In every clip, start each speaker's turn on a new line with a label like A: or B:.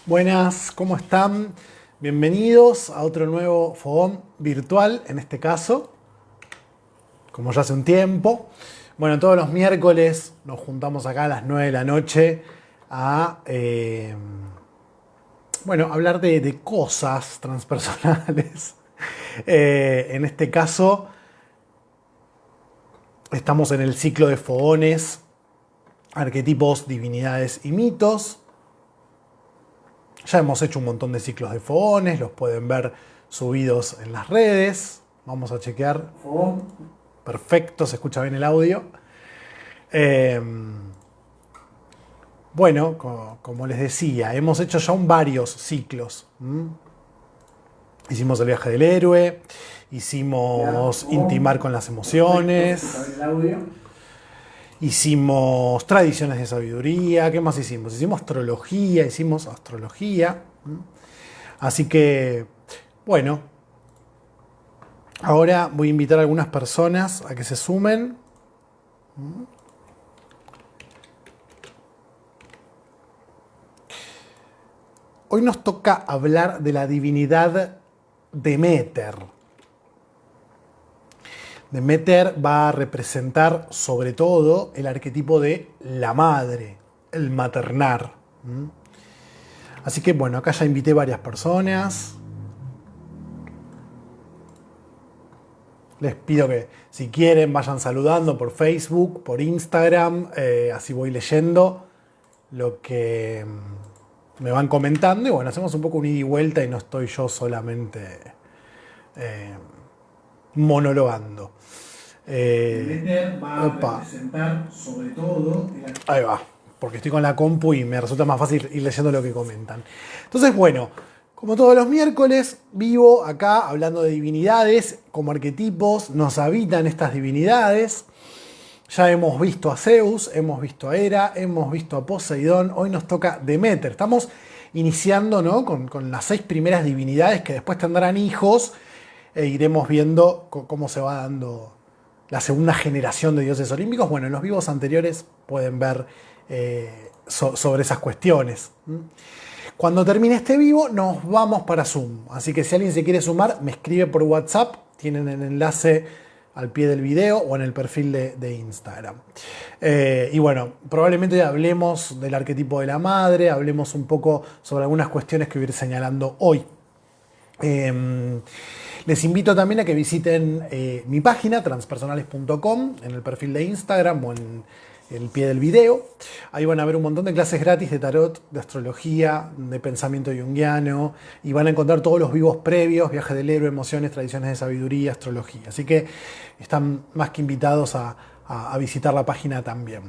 A: Buenas, ¿cómo están? Bienvenidos a otro nuevo fogón virtual, en este caso, como ya hace un tiempo. Bueno, todos los miércoles nos juntamos acá a las 9 de la noche a hablar de cosas transpersonales. En este caso, estamos en el ciclo de fogones, arquetipos, divinidades y mitos. Ya hemos hecho un montón de ciclos de fogones, los pueden ver subidos en las redes. Vamos a chequear. Perfecto, se escucha bien el audio. Como les decía, hemos hecho ya varios ciclos. Hicimos el viaje del héroe, hicimos intimar con las emociones, hicimos tradiciones de sabiduría. ¿Qué más hicimos? Hicimos astrología. Así que, bueno, ahora voy a invitar a algunas personas a que se sumen. Hoy nos toca hablar de la divinidad Deméter. Deméter va a representar sobre todo el arquetipo de la madre, el maternar. Así que bueno, acá ya invité varias personas. Les pido que si quieren vayan saludando por Facebook, por Instagram, así voy leyendo lo que me van comentando y bueno, hacemos un poco un ida y vuelta y no estoy yo solamente monologando.
B: Deméter va a representar sobre todo...
A: Ahí va, porque estoy con la compu y me resulta más fácil ir leyendo lo que comentan. Entonces, bueno, como todos los miércoles, vivo acá hablando de divinidades como arquetipos, nos habitan estas divinidades. Ya hemos visto a Zeus, hemos visto a Hera, hemos visto a Poseidón, hoy nos toca Deméter. Estamos iniciando, ¿no?, con las 6 primeras divinidades que después tendrán hijos e iremos viendo cómo se va dando la segunda generación de dioses olímpicos. Bueno, en los vivos anteriores pueden ver sobre esas cuestiones. Cuando termine este vivo nos vamos para Zoom, así que si alguien se quiere sumar me escribe por WhatsApp, tienen el enlace al pie del video o en el perfil de Instagram. Y bueno, probablemente hablemos del arquetipo de la madre, hablemos un poco sobre algunas cuestiones que voy a ir señalando hoy. Les invito también a que visiten mi página transpersonales.com en el perfil de Instagram o en el pie del video. Ahí van a ver un montón de clases gratis de tarot, de astrología, de pensamiento junguiano y van a encontrar todos los vivos previos, viaje del héroe, emociones, tradiciones de sabiduría, astrología. Así que están más que invitados a visitar la página también.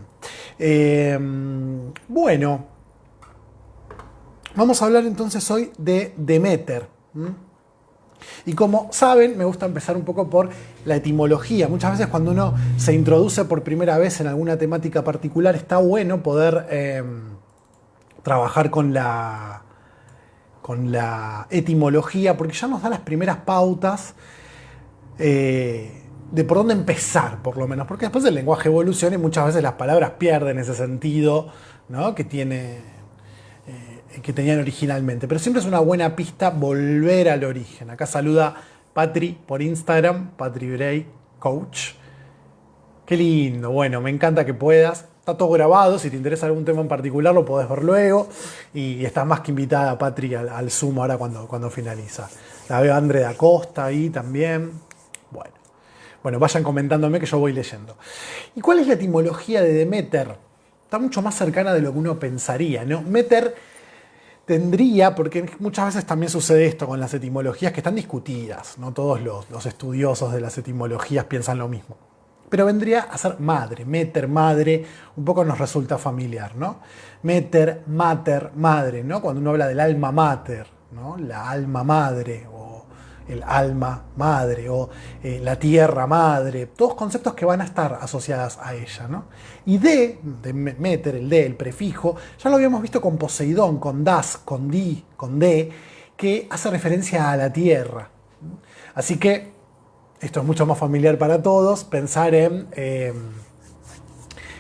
A: Bueno, vamos a hablar entonces hoy de Deméter. Y como saben, me gusta empezar un poco por la etimología. Muchas veces cuando uno se introduce por primera vez en alguna temática particular, está bueno poder trabajar con la etimología, porque ya nos da las primeras pautas de por dónde empezar, por lo menos. Porque después el lenguaje evoluciona y muchas veces las palabras pierden ese sentido, ¿no?, que tenían originalmente. Pero siempre es una buena pista volver al origen. Acá saluda Patri por Instagram, Patri Bray, coach. Qué lindo, bueno, me encanta que puedas. Está todo grabado, si te interesa algún tema en particular lo podés ver luego. Y estás más que invitada, Patri, al Zoom ahora cuando finaliza. La veo a André da Costa ahí también. Bueno, vayan comentándome que yo voy leyendo. ¿Y cuál es la etimología de Deméter? Está mucho más cercana de lo que uno pensaría, ¿no? Méter tendría, porque muchas veces también sucede esto con las etimologías que están discutidas, no todos los estudiosos de las etimologías piensan lo mismo, pero vendría a ser madre, Méter, madre, un poco nos resulta familiar, ¿no? Méter, mater, madre, ¿no? Cuando uno habla del alma mater, ¿no?, la alma madre, o el alma madre, o la tierra madre, todos conceptos que van a estar asociados a ella, ¿no? Y de Méter, el de, el prefijo, ya lo habíamos visto con Poseidón, con das, con di, con de, que hace referencia a la tierra. Así que esto es mucho más familiar para todos, pensar en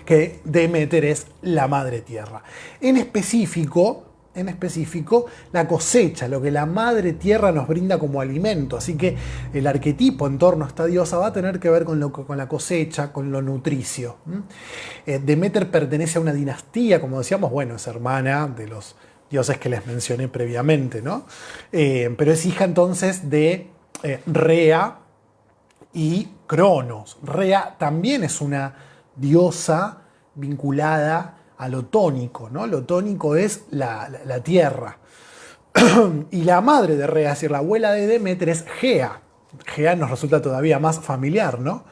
A: que Deméter es la madre tierra. En específico, en específico la cosecha, lo que la madre tierra nos brinda como alimento. Así que el arquetipo en torno a esta diosa va a tener que ver con la cosecha, con lo nutricio. Deméter pertenece a una dinastía, como decíamos, bueno, es hermana de los dioses que les mencioné previamente, ¿no? Pero es hija entonces de Rea y Cronos. Rea también es una diosa vinculada a lo tónico, ¿no? Lo tónico es la tierra. Y la madre de Rea, es decir, la abuela de Deméter, es Gea. Gea nos resulta todavía más familiar, ¿no?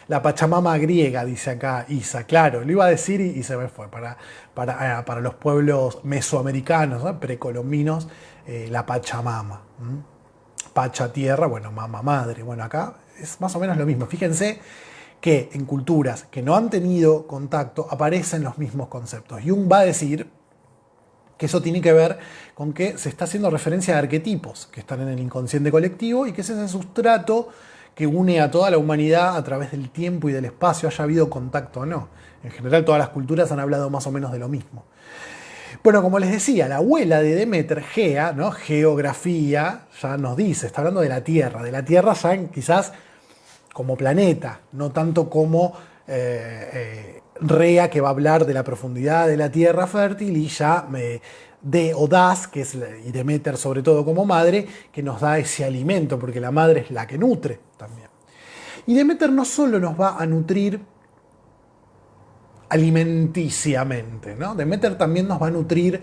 A: La Pachamama griega, dice acá Isa. Claro, lo iba a decir y se me fue. Para los pueblos mesoamericanos, ¿no? Precolombinos, la Pachamama. Pacha tierra, bueno, mama madre. Bueno, acá es más o menos lo mismo. Fíjense que en culturas que no han tenido contacto aparecen los mismos conceptos. Jung va a decir que eso tiene que ver con que se está haciendo referencia a arquetipos que están en el inconsciente colectivo y que es ese sustrato que une a toda la humanidad a través del tiempo y del espacio, haya habido contacto o no. En general todas las culturas han hablado más o menos de lo mismo. Bueno, como les decía, la abuela de Deméter, Gea, ¿no? Geografía, ya nos dice, está hablando de la Tierra ya quizás como planeta, no tanto como Rea, que va a hablar de la profundidad de la tierra fértil, y ya de Odas, que es, y Deméter sobre todo como madre, que nos da ese alimento, porque la madre es la que nutre también. Y Deméter no solo nos va a nutrir alimenticiamente, ¿no? Deméter también nos va a nutrir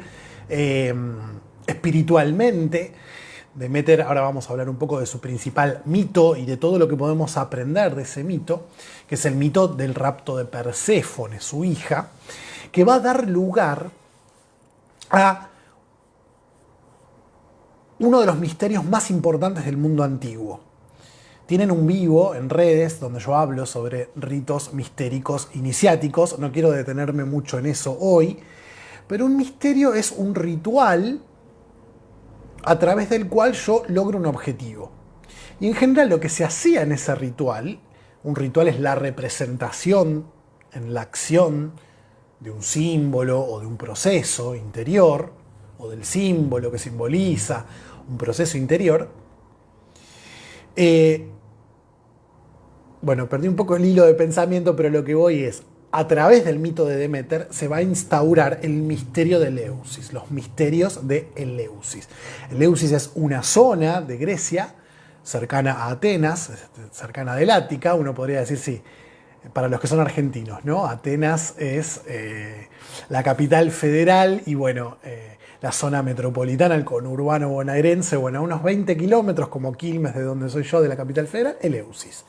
A: espiritualmente. Deméter, ahora vamos a hablar un poco de su principal mito y de todo lo que podemos aprender de ese mito, que es el mito del rapto de Perséfone, su hija, que va a dar lugar a uno de los misterios más importantes del mundo antiguo. Tienen un vivo en redes donde yo hablo sobre ritos mistéricos iniciáticos, no quiero detenerme mucho en eso hoy, pero un misterio es un ritual a través del cual yo logro un objetivo. Y en general lo que se hacía en ese ritual, un ritual es la representación en la acción de un símbolo o de un proceso interior, o del símbolo que simboliza un proceso interior. Bueno, perdí un poco el hilo de pensamiento, pero lo que voy es, a través del mito de Deméter se va a instaurar el misterio de Eleusis, los misterios de Eleusis. Eleusis es una zona de Grecia cercana a Atenas, cercana del Ática, uno podría decir, sí, para los que son argentinos, ¿no? Atenas es la capital federal y bueno, la zona metropolitana, el conurbano bonaerense, bueno, a unos 20 kilómetros como Quilmes, de donde soy yo, de la capital federal, Eleusis.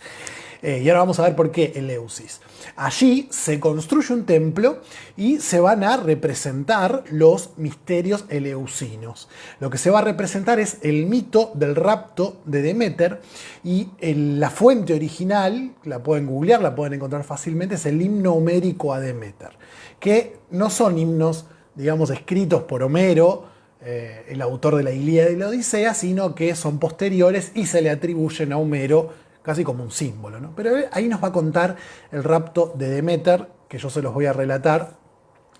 A: Y ahora vamos a ver por qué Eleusis. Allí se construye un templo y se van a representar los misterios eleusinos. Lo que se va a representar es el mito del rapto de Deméter y la fuente original, la pueden googlear, la pueden encontrar fácilmente, es el himno homérico a Deméter, que no son himnos, digamos, escritos por Homero, el autor de la Ilíada y la Odisea, sino que son posteriores y se le atribuyen a Homero casi como un símbolo, ¿no? Pero ahí nos va a contar el rapto de Deméter, que yo se los voy a relatar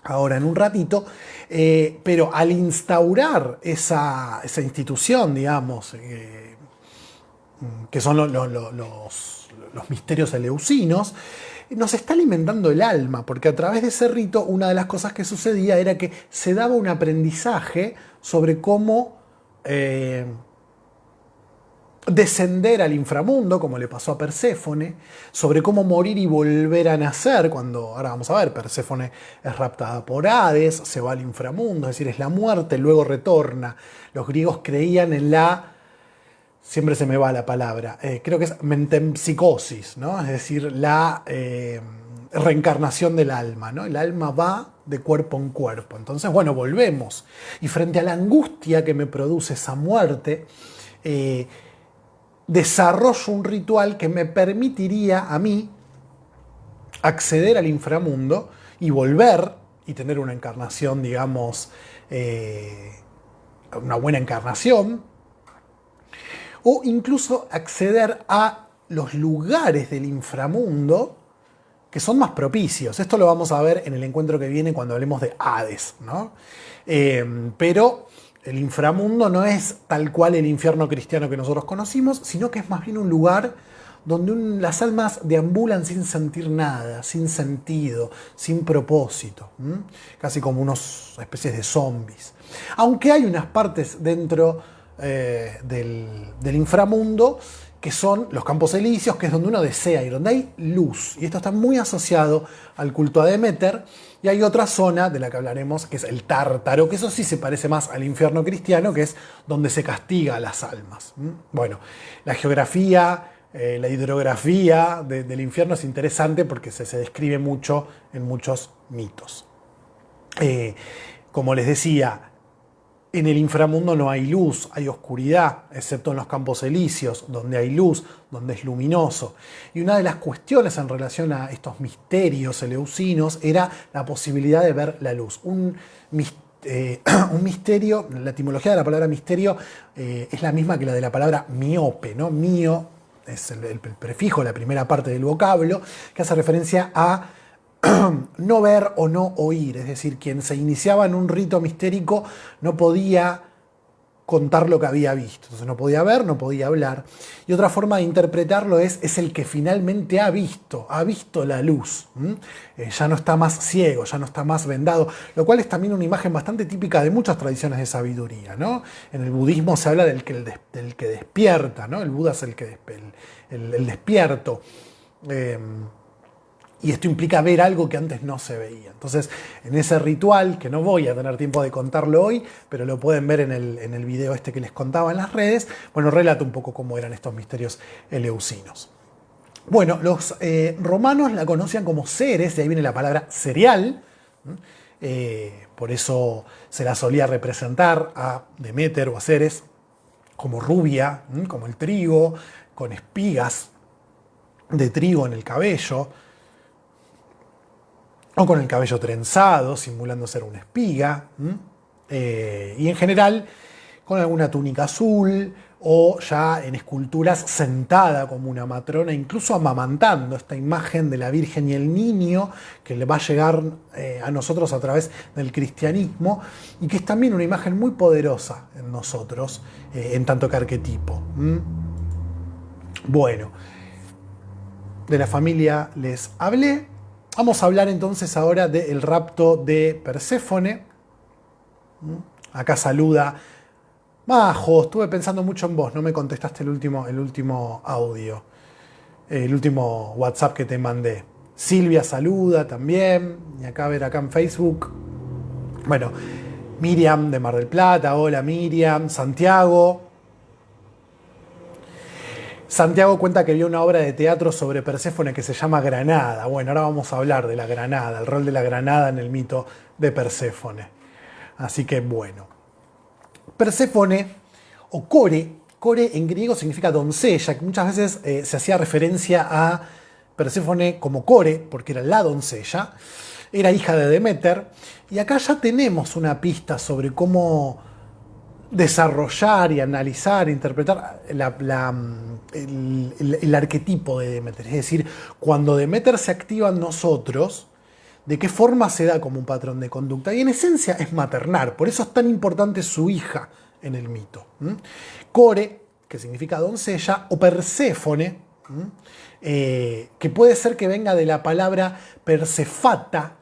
A: ahora en un ratito, pero al instaurar esa institución, digamos, que son los misterios eleusinos, nos está alimentando el alma, porque a través de ese rito una de las cosas que sucedía era que se daba un aprendizaje sobre cómo descender al inframundo, como le pasó a Perséfone, sobre cómo morir y volver a nacer, cuando, ahora vamos a ver, Perséfone es raptada por Hades, se va al inframundo, es decir, es la muerte, luego retorna. Los griegos creían en siempre se me va la palabra, creo que es metempsicosis, ¿no? Es decir, la reencarnación del alma, ¿no? El alma va de cuerpo en cuerpo. Entonces, bueno, volvemos. Y frente a la angustia que me produce esa muerte, desarrollo un ritual que me permitiría a mí acceder al inframundo y volver y tener una encarnación, digamos, una buena encarnación, o incluso acceder a los lugares del inframundo que son más propicios. Esto lo vamos a ver en el encuentro que viene cuando hablemos de Hades, ¿no? Pero el inframundo no es tal cual el infierno cristiano que nosotros conocimos, sino que es más bien un lugar donde las almas deambulan sin sentir nada, sin sentido, sin propósito, casi como unas especies de zombies. Aunque hay unas partes dentro del inframundo que son los campos elíseos, que es donde uno desea ir, donde hay luz. Y esto está muy asociado al culto a Deméter. Y hay otra zona de la que hablaremos, que es el Tártaro, que eso sí se parece más al infierno cristiano, que es donde se castiga a las almas. Bueno, la geografía, la hidrografía del infierno es interesante porque se describe mucho en muchos mitos. Como les decía, en el inframundo no hay luz, hay oscuridad, excepto en los campos elíseos, donde hay luz, donde es luminoso. Y una de las cuestiones en relación a estos misterios eleusinos era la posibilidad de ver la luz. Un misterio, la etimología de la palabra misterio es la misma que la de la palabra miope, ¿no? Mio es el prefijo, la primera parte del vocablo, que hace referencia a no ver o no oír, es decir, quien se iniciaba en un rito mistérico no podía contar lo que había visto, entonces no podía ver, no podía hablar. Y otra forma de interpretarlo es el que finalmente ha visto la luz, ya no está más ciego, ya no está más vendado, lo cual es también una imagen bastante típica de muchas tradiciones de sabiduría, ¿no? En el budismo se habla del que despierta, ¿no? El Buda es el despierto. Y esto implica ver algo que antes no se veía. Entonces, en ese ritual, que no voy a tener tiempo de contarlo hoy, pero lo pueden ver en el video este que les contaba en las redes, bueno, relato un poco cómo eran estos misterios eleusinos. Bueno, los romanos la conocían como Ceres, de ahí viene la palabra cereal. Por eso se la solía representar a Deméter o a Ceres como rubia, como el trigo, con espigas de trigo en el cabello, o con el cabello trenzado, simulando ser una espiga, y en general con alguna túnica azul, o ya en esculturas sentada como una matrona, incluso amamantando, esta imagen de la Virgen y el Niño que le va a llegar a nosotros a través del cristianismo, y que es también una imagen muy poderosa en nosotros, en tanto que arquetipo. Bueno, de la familia les hablé. Vamos a hablar entonces ahora del rapto de Perséfone. Acá saluda Majo, estuve pensando mucho en vos, no me contestaste el último audio, el último WhatsApp que te mandé. Silvia saluda también, y acá en Facebook. Bueno, Miriam de Mar del Plata, hola Miriam, Santiago cuenta que vio una obra de teatro sobre Perséfone que se llama Granada. Bueno, ahora vamos a hablar de la granada, el rol de la granada en el mito de Perséfone. Así que bueno. Perséfone, o Core en griego significa doncella, que muchas veces se hacía referencia a Perséfone como Core, porque era la doncella, era hija de Deméter, y acá ya tenemos una pista sobre cómo desarrollar y analizar, interpretar el arquetipo de Deméter. Es decir, cuando Deméter se activa en nosotros, de qué forma se da como un patrón de conducta. Y en esencia es maternar, por eso es tan importante su hija en el mito. Core, que significa doncella, o Perséfone, que puede ser que venga de la palabra Persefata,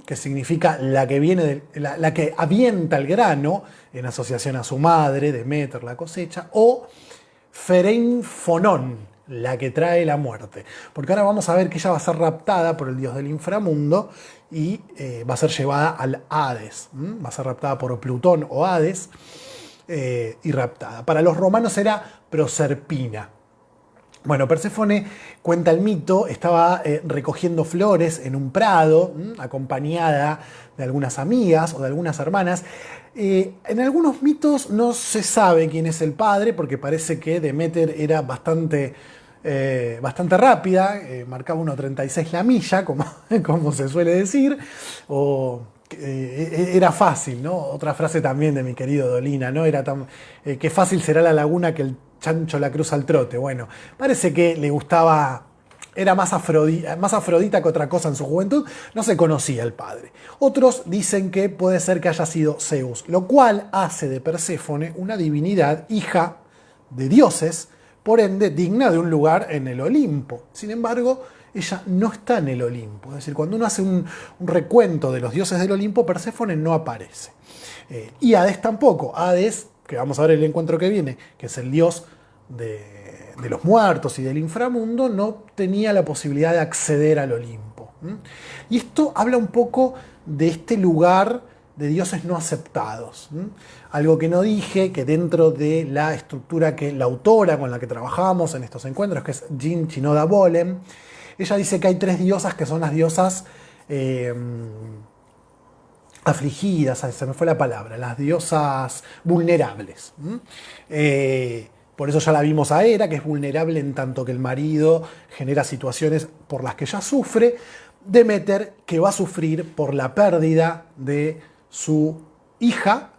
A: que significa la que viene la que avienta el grano en asociación a su madre, Deméter, la cosecha, o Fereinfonon, la que trae la muerte. Porque ahora vamos a ver que ella va a ser raptada por el dios del inframundo y va a ser llevada al Hades. Va a ser raptada por Plutón o Hades y raptada. Para los romanos era Proserpina. Bueno, Perséfone, cuenta el mito, estaba recogiendo flores en un prado, acompañada de algunas amigas o de algunas hermanas. En algunos mitos no se sabe quién es el padre, porque parece que Deméter era bastante rápida, marcaba 1.36 la milla, como se suele decir, o era fácil, ¿no? Otra frase también de mi querido Dolina, ¿no? Era tan qué fácil será la laguna que el chancho la cruza al trote. Bueno, parece que le gustaba era más afrodita que otra cosa en su juventud, no se conocía el padre. Otros dicen que puede ser que haya sido Zeus, lo cual hace de Perséfone una divinidad hija de dioses, por ende digna de un lugar en el Olimpo. Sin embargo, ella no está en el Olimpo. Es decir, cuando uno hace un recuento de los dioses del Olimpo, Perséfone no aparece. Y Hades tampoco. Hades, que vamos a ver el encuentro que viene, que es el dios de los muertos y del inframundo, no tenía la posibilidad de acceder al Olimpo. Y esto habla un poco de este lugar de dioses no aceptados. Algo que no dije, que dentro de la estructura que la autora con la que trabajamos en estos encuentros, que es Jean Shinoda Bolen, ella dice que hay 3 diosas que son las diosas afligidas, se me fue la palabra, las diosas vulnerables. Por eso ya la vimos a Hera, que es vulnerable en tanto que el marido genera situaciones por las que ella sufre. Deméter, que va a sufrir por la pérdida de su hija.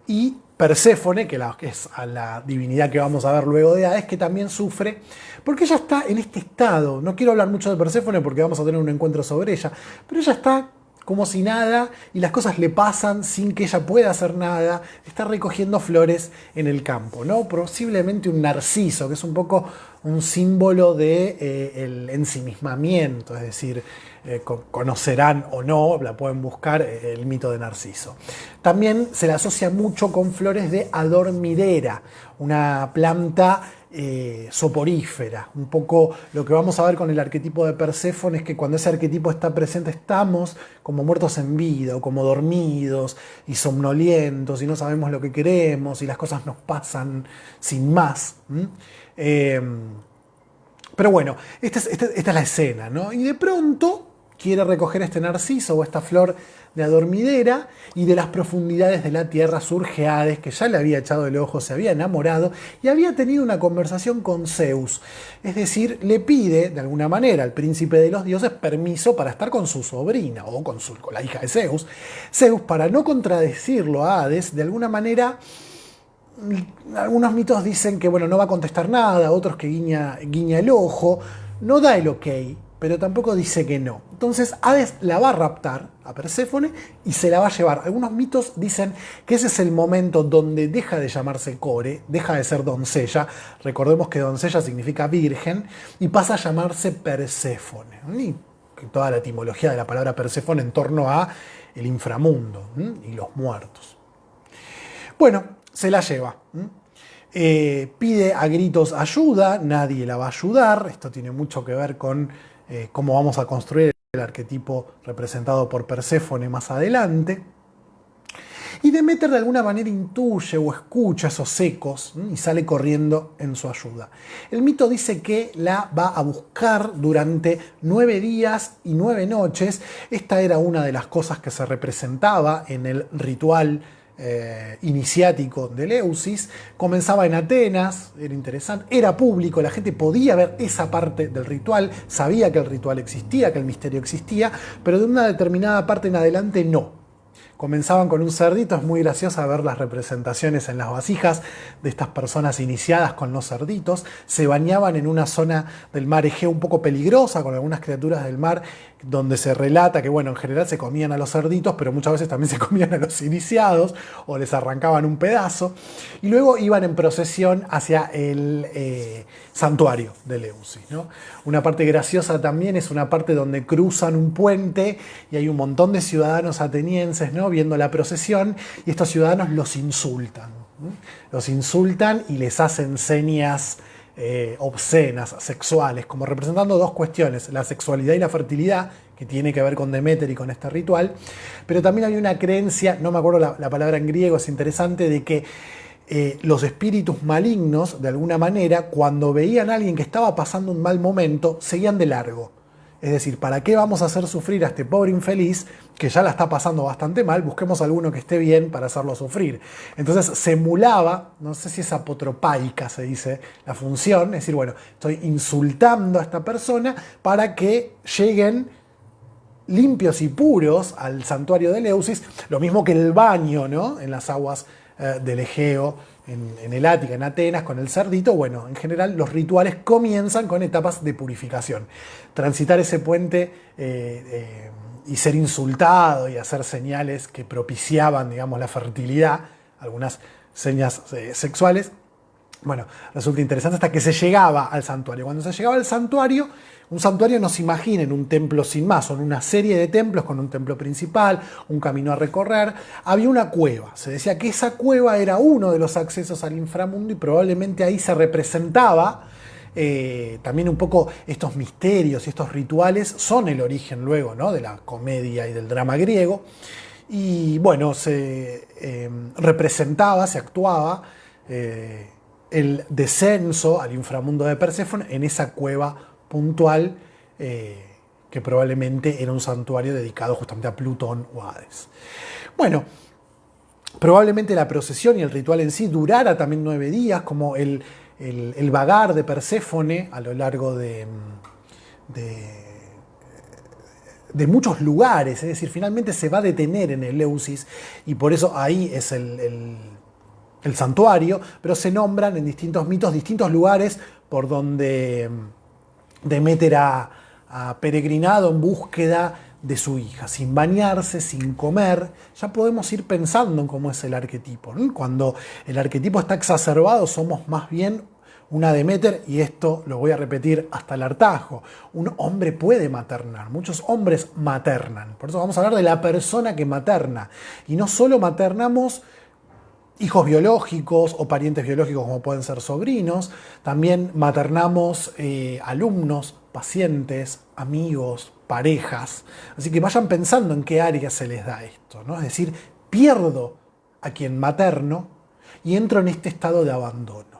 A: Y Perséfone, que es a la divinidad que vamos a ver luego de Hades, que también sufre, porque ella está en este estado. No quiero hablar mucho de Perséfone porque vamos a tener un encuentro sobre ella, pero ella está como si nada, y las cosas le pasan sin que ella pueda hacer nada. Está recogiendo flores en el campo, ¿no? Posiblemente un narciso, que es un poco un símbolo de el ensimismamiento, es decir, conocerán o no, la pueden buscar, el mito de Narciso. También se la asocia mucho con flores de adormidera, una planta soporífera. Un poco lo que vamos a ver con el arquetipo de Perséfone es que cuando ese arquetipo está presente estamos como muertos en vida o como dormidos y somnolientos y no sabemos lo que queremos y las cosas nos pasan sin más. Pero bueno, esta es la escena, ¿no? Y de pronto quiere recoger este narciso o esta flor de adormidera, y de las profundidades de la tierra surge Hades, que ya le había echado el ojo, se había enamorado y había tenido una conversación con Zeus. Es decir, le pide de alguna manera al príncipe de los dioses permiso para estar con su sobrina o con la hija de Zeus. Zeus, para no contradecirlo a Hades, de alguna manera, algunos mitos dicen que bueno, no va a contestar nada, otros que guiña el ojo, no da el ok, pero tampoco dice que no. Entonces Hades la va a raptar a Perséfone y se la va a llevar. Algunos mitos dicen que ese es el momento donde deja de llamarse Core, deja de ser doncella, recordemos que doncella significa virgen, y pasa a llamarse Perséfone. Y toda la etimología de la palabra Perséfone en torno a el inframundo y los muertos. Bueno, se la lleva. Pide a gritos ayuda, nadie la va a ayudar. Esto tiene mucho que ver con cómo vamos a construir el arquetipo representado por Perséfone más adelante. Y Deméter de alguna manera intuye o escucha esos ecos y sale corriendo en su ayuda. El mito dice que la va a buscar durante 9 días y 9 noches. Esta era una de las cosas que se representaba en el ritual iniciático de Eleusis. Comenzaba en Atenas, era interesante, era público, la gente podía ver esa parte del ritual, sabía que el ritual existía, que el misterio existía, pero de una determinada parte en adelante no. Comenzaban con un cerdito, es muy graciosa ver las representaciones en las vasijas de estas personas iniciadas con los cerditos. Se bañaban en una zona del mar Egeo un poco peligrosa, con algunas criaturas del mar, donde se relata que, bueno, en general se comían a los cerditos, pero muchas veces también se comían a los iniciados, o les arrancaban un pedazo. Y luego iban en procesión hacia el santuario de Eleusis, ¿no? Una parte graciosa también es una parte donde cruzan un puente y hay un montón de ciudadanos atenienses, ¿no?, viendo la procesión, y estos ciudadanos los insultan. Los insultan y les hacen señas obscenas, sexuales, como representando dos cuestiones, la sexualidad y la fertilidad, que tiene que ver con Deméter y con este ritual, pero también hay una creencia, no me acuerdo la palabra en griego, es interesante, de que los espíritus malignos, de alguna manera, cuando veían a alguien que estaba pasando un mal momento, seguían de largo. Es decir, ¿para qué vamos a hacer sufrir a este pobre infeliz que ya la está pasando bastante mal? Busquemos a alguno que esté bien para hacerlo sufrir. Entonces se emulaba, no sé si es apotropaica se dice la función, es decir, bueno, estoy insultando a esta persona para que lleguen limpios y puros al santuario de Eleusis, lo mismo que el baño, ¿no?, en las aguas del Egeo en el Ática, en Atenas, con el cerdito. Bueno, en general los rituales comienzan con etapas de purificación. Transitar ese puente y ser insultado y hacer señales que propiciaban, digamos, la fertilidad, algunas señas sexuales. Bueno, resulta interesante hasta que se llegaba al santuario. Cuando se llegaba al santuario, un santuario no se imaginen un templo sin más, son una serie de templos con un templo principal, un camino a recorrer. Había una cueva, se decía que esa cueva era uno de los accesos al inframundo y probablemente ahí se representaba también un poco estos misterios y estos rituales, son el origen luego, ¿no?, de la comedia y del drama griego. Y bueno, se representaba, se actuaba el descenso al inframundo de Perséfone en esa cueva puntual que probablemente era un santuario dedicado justamente a Plutón o a Hades. Bueno, probablemente la procesión y el ritual en sí durara también 9 días, como el vagar de Perséfone a lo largo de muchos lugares, es decir, finalmente se va a detener en Eleusis y por eso ahí es el santuario, pero se nombran en distintos mitos distintos lugares por donde Deméter ha peregrinado en búsqueda de su hija, sin bañarse, sin comer. Ya podemos ir pensando en cómo es el arquetipo, ¿no? Cuando el arquetipo está exacerbado, somos más bien una Deméter, y esto lo voy a repetir hasta el hartazgo. Un hombre puede maternar, muchos hombres maternan. Por eso vamos a hablar de la persona que materna. Y no solo maternamos hijos biológicos o parientes biológicos como pueden ser sobrinos, también maternamos alumnos, pacientes, amigos, parejas. Así que vayan pensando en qué área se les da esto, ¿no? Es decir, pierdo a quien materno y entro en este estado de abandono.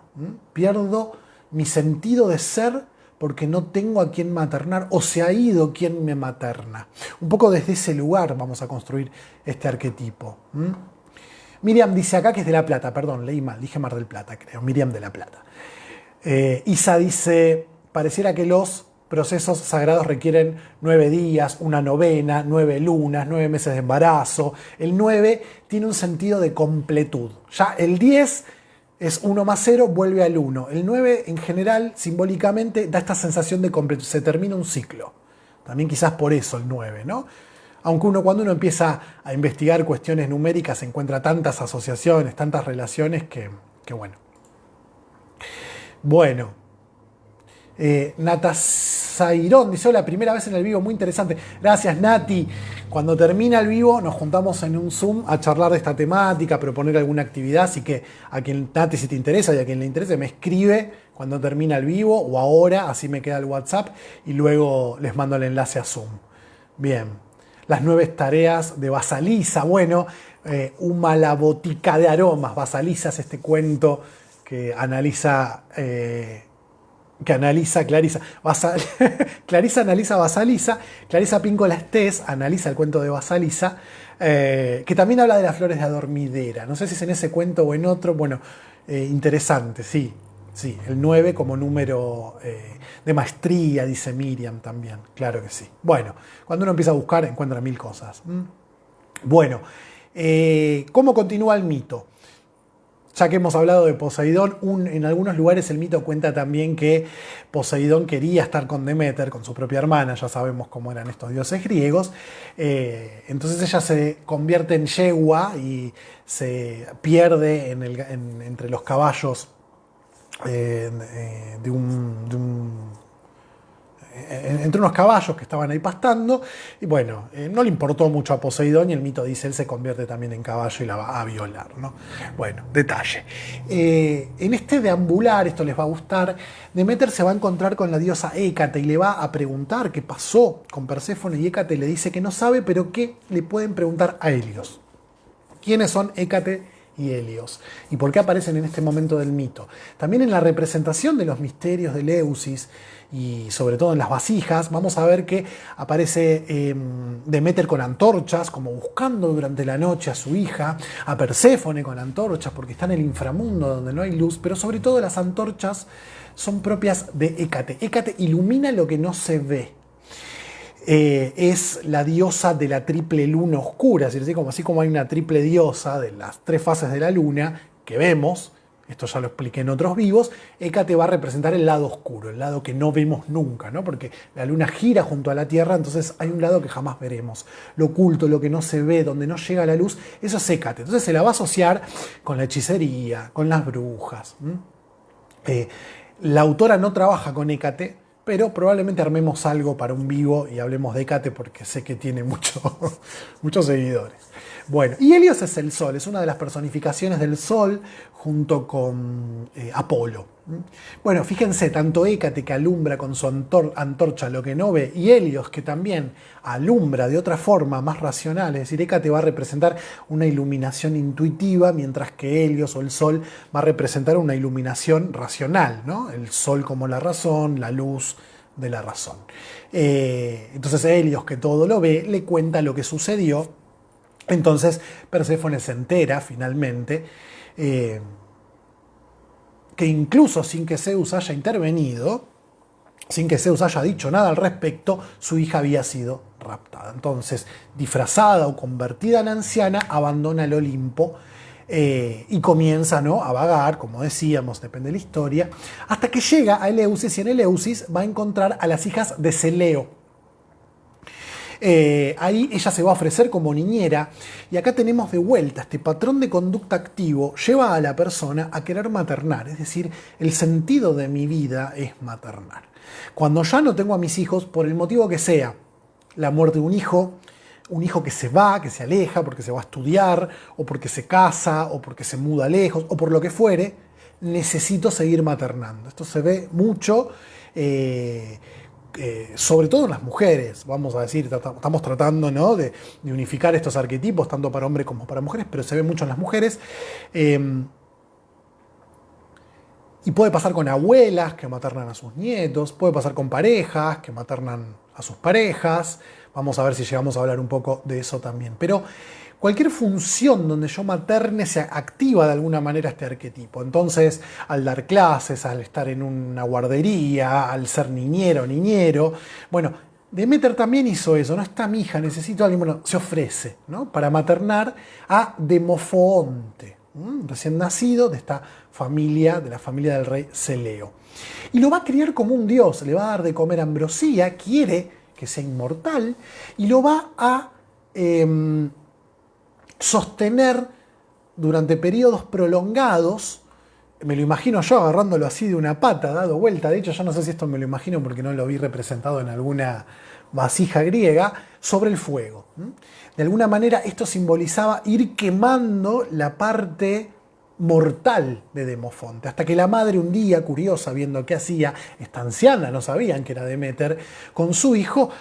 A: Pierdo mi sentido de ser porque no tengo a quien maternar o se ha ido quien me materna. Un poco desde ese lugar vamos a construir este arquetipo. Miriam dice acá que es de La Plata, perdón, leí mal, dije Mar del Plata, creo, Miriam de La Plata. Isa dice, pareciera que los procesos sagrados requieren 9 días, una novena, 9 lunas, 9 meses de embarazo. El 9 tiene un sentido de completud. Ya el 10 es 1 más 0, vuelve al 1. El 9 en general, simbólicamente, da esta sensación de completud, se termina un ciclo. También quizás por eso el 9, ¿no? Aunque cuando uno empieza a investigar cuestiones numéricas se encuentra tantas asociaciones, tantas relaciones que bueno. Bueno, Nata Zairón dice, la primera vez en el vivo, muy interesante. Gracias, Nati. Cuando termina el vivo nos juntamos en un Zoom a charlar de esta temática, a proponer alguna actividad, así que a quien, Nati, si te interesa y a quien le interese, me escribe cuando termina el vivo o ahora, así me queda el WhatsApp y luego les mando el enlace a Zoom. Bien. Las 9 tareas de Basalisa. Bueno, la botica de aromas. Basalisa es este cuento que analiza Clarisa. Clarisa analiza Basalisa. Clarisa Píncola Estés analiza el cuento de Basalisa, que también habla de las flores de adormidera. No sé si es en ese cuento o en otro. Bueno, interesante, sí. Sí, el 9 como número de maestría, dice Miriam también. Claro que sí. Bueno, cuando uno empieza a buscar, encuentra 1000 cosas. Bueno, ¿cómo continúa el mito? Ya que hemos hablado de Poseidón, en algunos lugares el mito cuenta también que Poseidón quería estar con Deméter, con su propia hermana, ya sabemos cómo eran estos dioses griegos. Entonces ella se convierte en yegua y se pierde entre los caballos entre unos caballos que estaban ahí pastando, y bueno, no le importó mucho a Poseidón y el mito dice, él se convierte también en caballo y la va a violar, ¿no? Bueno, detalle. En este deambular, esto les va a gustar, Deméter se va a encontrar con la diosa Hécate y le va a preguntar qué pasó con Perséfone, y Hécate le dice que no sabe, pero que le pueden preguntar a Helios. ¿Quiénes son Hécate y Helios? ¿Y por qué aparecen en este momento del mito? También en la representación de los misterios de Eleusis y sobre todo en las vasijas, vamos a ver que aparece Deméter con antorchas, como buscando durante la noche a su hija, a Perséfone con antorchas porque está en el inframundo donde no hay luz, pero sobre todo las antorchas son propias de Hécate. Hécate ilumina lo que no se ve. es la diosa de la triple luna oscura, es decir, así como hay una triple diosa de las 3 fases de la luna que vemos, esto ya lo expliqué en otros vivos, Hécate va a representar el lado oscuro, el lado que no vemos nunca, ¿no? Porque la luna gira junto a la Tierra, entonces hay un lado que jamás veremos. Lo oculto, lo que no se ve, donde no llega la luz, eso es Hécate. Entonces se la va a asociar con la hechicería, con las brujas. La autora no trabaja con Hécate, pero probablemente armemos algo para un vivo y hablemos de Hécate porque sé que tiene muchos seguidores. Bueno, y Helios es el sol, es una de las personificaciones del sol junto con Apolo. Bueno, fíjense, tanto Hécate que alumbra con su antorcha lo que no ve, y Helios que también alumbra de otra forma más racional, es decir, Hécate va a representar una iluminación intuitiva, mientras que Helios o el sol va a representar una iluminación racional, ¿no? El sol como la razón, la luz de la razón. Entonces Helios, que todo lo ve, le cuenta lo que sucedió. Entonces Perséfone se entera finalmente que incluso sin que Zeus haya intervenido, sin que Zeus haya dicho nada al respecto, su hija había sido raptada. Entonces, disfrazada o convertida en anciana, abandona el Olimpo y comienza, ¿no?, a vagar, como decíamos, depende de la historia, hasta que llega a Eleusis, y en Eleusis va a encontrar a las hijas de Celeo. Ahí ella se va a ofrecer como niñera, y acá tenemos de vuelta este patrón de conducta activo lleva a la persona a querer maternar, es decir, el sentido de mi vida es maternar. Cuando ya no tengo a mis hijos, por el motivo que sea, la muerte de un hijo que se va, que se aleja porque se va a estudiar, o porque se casa, o porque se muda lejos, o por lo que fuere, necesito seguir maternando. Esto se ve mucho. Sobre todo en las mujeres, vamos a decir, estamos tratando, ¿no?, de unificar estos arquetipos, tanto para hombres como para mujeres, pero se ve mucho en las mujeres. Y puede pasar con abuelas que maternan a sus nietos, puede pasar con parejas que maternan a sus parejas. Vamos a ver si llegamos a hablar un poco de eso también. Pero cualquier función donde yo materne se activa de alguna manera este arquetipo. Entonces, al dar clases, al estar en una guardería, al ser niñero o niñero, bueno, Deméter también hizo eso, no está mi hija, necesito a alguien, bueno, se ofrece, ¿no?, para maternar a Demofoonte, recién nacido de esta familia, de la familia del rey Celeo. Y lo va a criar como un dios, le va a dar de comer ambrosía, quiere que sea inmortal, y lo va a sostener durante periodos prolongados. Me lo imagino yo agarrándolo así de una pata, dado vuelta. De hecho, yo no sé si esto me lo imagino porque no lo vi representado en alguna vasija griega, sobre el fuego. De alguna manera esto simbolizaba ir quemando la parte mortal de Demofonte, hasta que la madre un día, curiosa, viendo qué hacía, esta anciana, no sabían que era Deméter, con su hijo,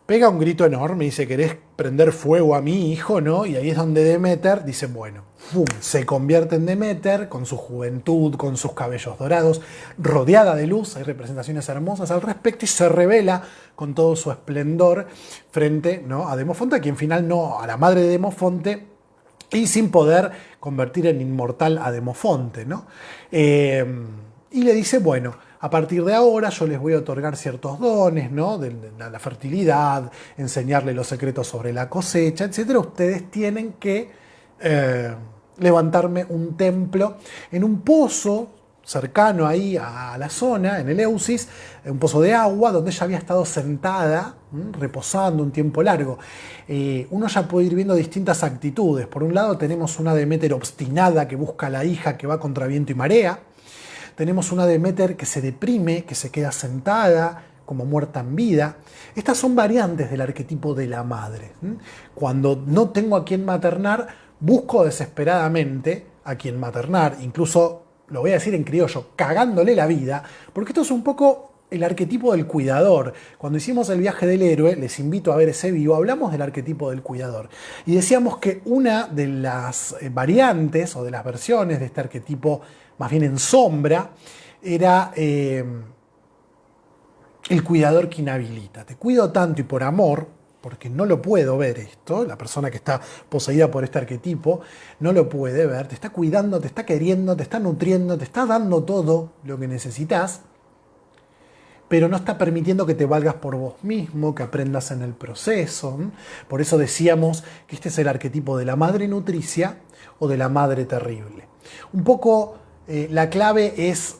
A: pega un grito enorme y dice: ¿querés prender fuego a mi hijo, no? Y ahí es donde Deméter dice, bueno, ¡fum!, se convierte en Deméter, con su juventud, con sus cabellos dorados, rodeada de luz, hay representaciones hermosas al respecto, y se revela con todo su esplendor frente, ¿no?, a Demofonte, a quien final no, a la madre de Demofonte, y sin poder convertir en inmortal a Demofonte, ¿no? Y le dice, bueno, a partir de ahora yo les voy a otorgar ciertos dones, ¿no?, de la fertilidad, enseñarles los secretos sobre la cosecha, etc. Ustedes tienen que levantarme un templo en un pozo cercano ahí a la zona, en Eleusis, un pozo de agua donde ella había estado sentada, reposando un tiempo largo. Uno ya puede ir viendo distintas actitudes. Por un lado tenemos una Deméter obstinada que busca a la hija, que va contra viento y marea. Tenemos una Deméter que se deprime, que se queda sentada, como muerta en vida. Estas son variantes del arquetipo de la madre. Cuando no tengo a quien maternar, busco desesperadamente a quien maternar, incluso, lo voy a decir en criollo, cagándole la vida, porque esto es un poco el arquetipo del cuidador. Cuando hicimos el viaje del héroe, les invito a ver ese vivo, hablamos del arquetipo del cuidador. Y decíamos que una de las variantes o de las versiones de este arquetipo, más bien en sombra, era el cuidador que inhabilita. Te cuido tanto y por amor, porque no lo puedo ver esto, la persona que está poseída por este arquetipo no lo puede ver, te está cuidando, te está queriendo, te está nutriendo, te está dando todo lo que necesitas, pero no está permitiendo que te valgas por vos mismo, que aprendas en el proceso. Por eso decíamos que este es el arquetipo de la madre nutricia o de la madre terrible. Un poco la clave es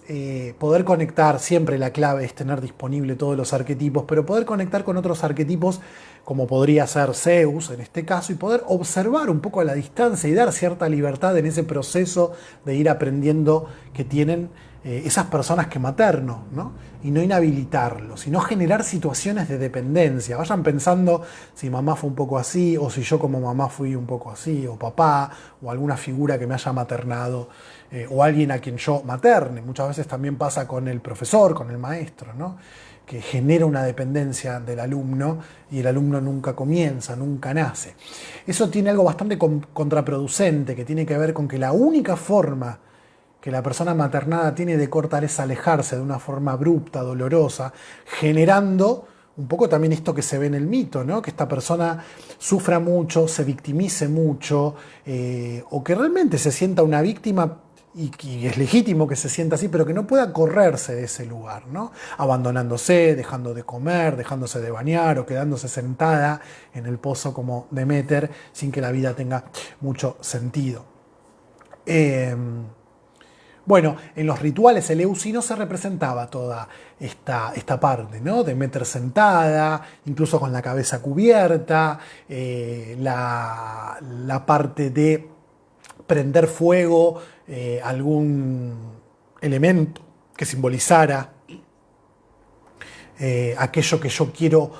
A: poder conectar, siempre la clave es tener disponible todos los arquetipos, pero poder conectar con otros arquetipos como podría ser Zeus en este caso, y poder observar un poco a la distancia y dar cierta libertad en ese proceso de ir aprendiendo que tienen esas personas que materno, ¿no? Y no inhabilitarlos, y no generar situaciones de dependencia. Vayan pensando si mamá fue un poco así, o si yo como mamá fui un poco así, o papá, o alguna figura que me haya maternado, o alguien a quien yo materne. Muchas veces también pasa con el profesor, con el maestro, ¿no? Que genera una dependencia del alumno y el alumno nunca comienza, nunca nace. Eso tiene algo bastante contraproducente, que tiene que ver con que la única forma que la persona maternada tiene de cortar es alejarse de una forma abrupta, dolorosa, generando un poco también esto que se ve en el mito, ¿no? Que esta persona sufra mucho, se victimice mucho, o que realmente se sienta una víctima. Y es legítimo que se sienta así, pero que no pueda correrse de ese lugar, ¿no? Abandonándose, dejando de comer, dejándose de bañar o quedándose sentada en el pozo como Deméter sin que la vida tenga mucho sentido. Bueno, en los rituales eleusinos se representaba toda esta parte, ¿no? Deméter sentada, incluso con la cabeza cubierta, la parte de prender fuego, algún elemento que simbolizara aquello que yo quiero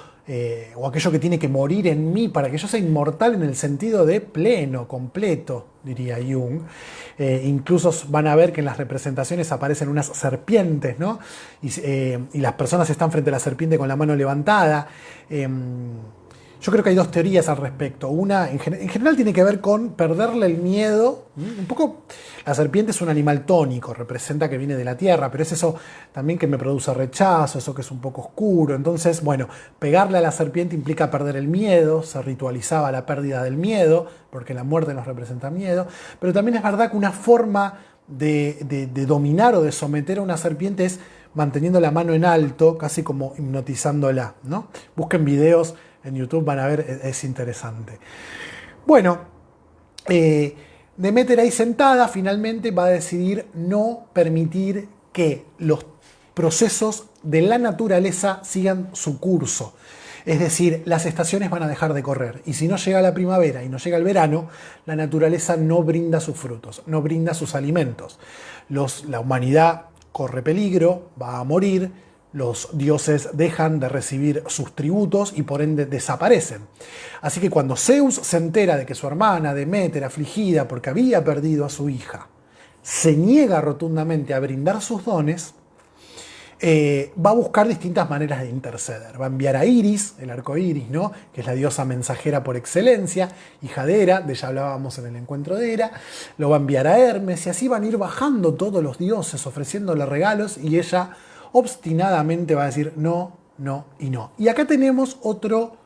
A: o aquello que tiene que morir en mí para que yo sea inmortal en el sentido de pleno, completo, diría Jung. Incluso van a ver que en las representaciones aparecen unas serpientes, ¿no? Y las personas están frente a la serpiente con la mano levantada. Yo creo que hay dos teorías al respecto. Una, en general, tiene que ver con perderle el miedo. Un poco, la serpiente es un animal tónico, representa que viene de la tierra, pero es eso también que me produce rechazo, eso que es un poco oscuro. Entonces, bueno, pegarle a la serpiente implica perder el miedo, se ritualizaba la pérdida del miedo, porque la muerte nos representa miedo. Pero también es verdad que una forma de dominar o de someter a una serpiente es manteniendo la mano en alto, casi como hipnotizándola, ¿no? Busquen videos en YouTube, van a ver, es interesante. Bueno, Deméter ahí sentada finalmente va a decidir no permitir que los procesos de la naturaleza sigan su curso. Es decir, las estaciones van a dejar de correr. Y si no llega la primavera y no llega el verano, la naturaleza no brinda sus frutos, no brinda sus alimentos. La humanidad corre peligro, va a morir. Los dioses dejan de recibir sus tributos y por ende desaparecen. Así que cuando Zeus se entera de que su hermana Deméter, afligida porque había perdido a su hija, se niega rotundamente a brindar sus dones, va a buscar distintas maneras de interceder. Va a enviar a Iris, el arco iris, ¿no? Que es la diosa mensajera por excelencia, hija de Hera, de ella hablábamos en el encuentro de Hera. Lo va a enviar a Hermes y así van a ir bajando todos los dioses ofreciéndole regalos y ella obstinadamente va a decir no, no y no. Y acá tenemos otro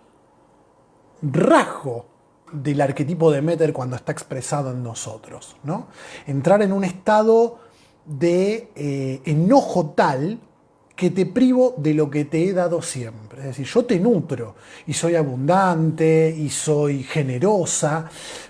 A: rasgo del arquetipo de Deméter cuando está expresado en nosotros, ¿no? Entrar en un estado de enojo tal que te privo de lo que te he dado siempre. Es decir, yo te nutro y soy abundante y soy generosa,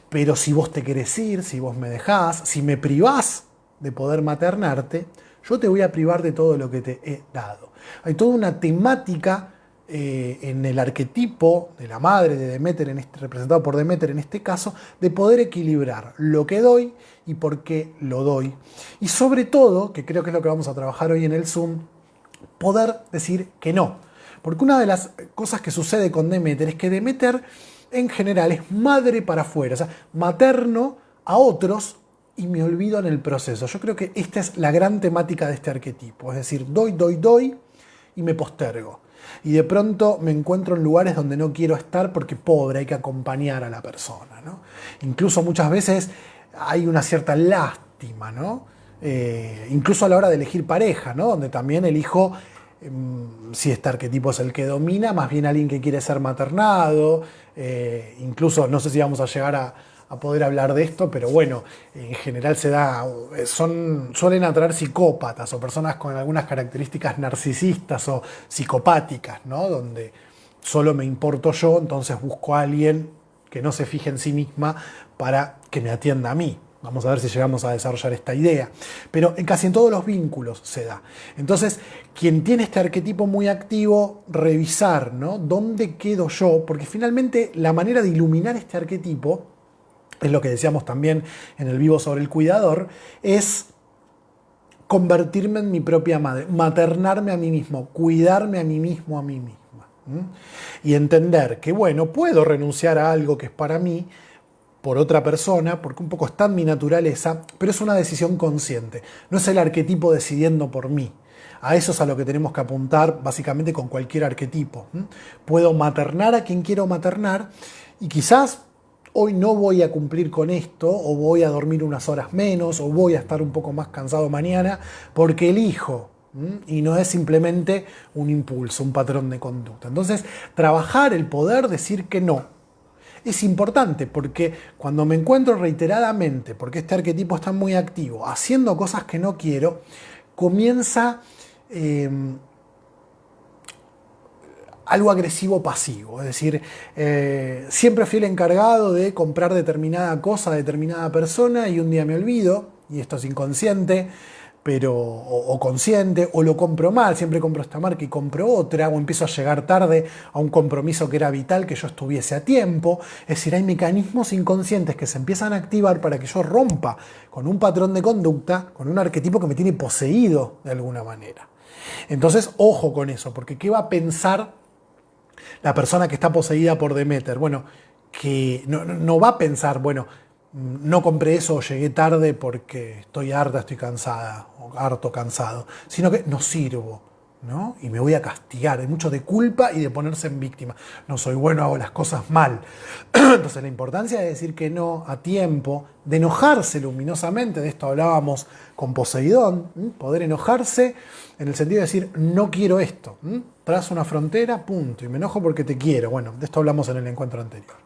A: pero si vos te querés ir, si vos me dejás, si me privás de poder maternarte, yo te voy a privar de todo lo que te he dado. Hay toda una temática en el arquetipo de la madre de Deméter, representado por Deméter en este caso, de poder equilibrar lo que doy y por qué lo doy. Y sobre todo, que creo que es lo que vamos a trabajar hoy en el Zoom, poder decir que no. Porque una de las cosas que sucede con Deméter es que Deméter en general es madre para afuera, o sea, materno a otros, y me olvido en el proceso. Yo creo que esta es la gran temática de este arquetipo. Es decir, doy y me postergo. Y de pronto me encuentro en lugares donde no quiero estar porque pobre, hay que acompañar a la persona, ¿no? Incluso muchas veces hay una cierta lástima, ¿no? Incluso a la hora de elegir pareja, ¿no? Donde también elijo, si este arquetipo es el que domina, más bien alguien que quiere ser maternado. Incluso, no sé si vamos a llegar a poder hablar de esto, pero bueno, en general suelen atraer psicópatas o personas con algunas características narcisistas o psicopáticas, ¿no? Donde solo me importo yo, entonces busco a alguien que no se fije en sí misma para que me atienda a mí. Vamos a ver si llegamos a desarrollar esta idea. Pero casi en todos los vínculos se da. Entonces, quien tiene este arquetipo muy activo, revisar, ¿no? ¿Dónde quedo yo? Porque finalmente la manera de iluminar este arquetipo, es lo que decíamos también en el vivo sobre el cuidador, es convertirme en mi propia madre, maternarme a mí mismo, cuidarme a mí mismo, a mí misma. Y entender que, bueno, puedo renunciar a algo que es para mí, por otra persona, porque un poco está en mi naturaleza, pero es una decisión consciente. No es el arquetipo decidiendo por mí. A eso es a lo que tenemos que apuntar básicamente con cualquier arquetipo. Puedo maternar a quien quiero maternar y quizás hoy no voy a cumplir con esto, o voy a dormir unas horas menos, o voy a estar un poco más cansado mañana, porque elijo. Y no es simplemente un impulso, un patrón de conducta. Entonces, trabajar el poder decir que no es importante, porque cuando me encuentro reiteradamente, porque este arquetipo está muy activo, haciendo cosas que no quiero, comienza algo agresivo pasivo. Es decir, siempre fui el encargado de comprar determinada cosa a determinada persona y un día me olvido, y esto es inconsciente, o consciente, o lo compro mal, siempre compro esta marca y compro otra, o empiezo a llegar tarde a un compromiso que era vital que yo estuviese a tiempo. Es decir, hay mecanismos inconscientes que se empiezan a activar para que yo rompa con un patrón de conducta, con un arquetipo que me tiene poseído de alguna manera. Entonces, ojo con eso, porque ¿qué va a pensar la persona que está poseída por Demeter? Bueno, que no va a pensar, bueno, no compré eso o llegué tarde porque estoy harta, estoy cansada o harto cansado, sino que no sirvo, ¿no? Y me voy a castigar. Hay mucho de culpa y de ponerse en víctima. No soy bueno, hago las cosas mal. Entonces la importancia de decir que no a tiempo, de enojarse luminosamente, de esto hablábamos con Poseidón, poder enojarse en el sentido de decir no quiero esto, tras una frontera, punto, y me enojo porque te quiero. Bueno, de esto hablamos en el encuentro anterior.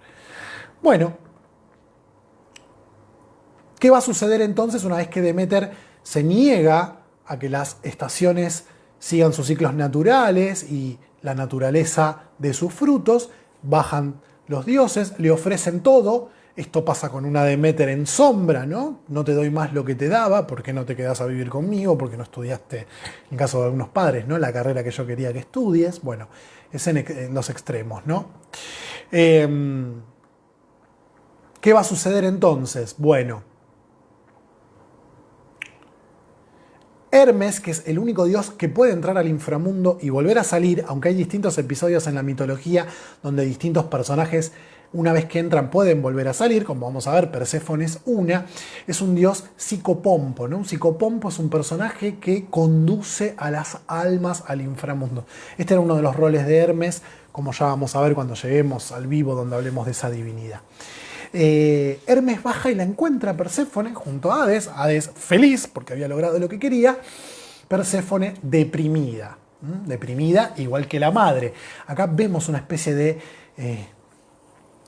A: Bueno, ¿qué va a suceder entonces una vez que Demeter se niega a que las estaciones sigan sus ciclos naturales y la naturaleza de sus frutos? Bajan los dioses, le ofrecen todo. Esto pasa con una Demeter en sombra, ¿no? No te doy más lo que te daba, ¿por qué no te quedas a vivir conmigo? ¿Por qué no estudiaste, en caso de algunos padres, ¿no?, la carrera que yo quería que estudies? Bueno, es en los extremos, ¿no? ¿Qué va a suceder entonces? Bueno, Hermes, que es el único dios que puede entrar al inframundo y volver a salir, aunque hay distintos episodios en la mitología donde distintos personajes, una vez que entran, pueden volver a salir, como vamos a ver, Perséfone es una, es un dios psicopompo, ¿no? Un psicopompo es un personaje que conduce a las almas al inframundo. Este era uno de los roles de Hermes, como ya vamos a ver cuando lleguemos al vivo donde hablemos de esa divinidad. Hermes baja y la encuentra a Perséfone junto a Hades. Hades feliz porque había logrado lo que quería. Perséfone deprimida. Deprimida igual que la madre. Acá vemos una especie de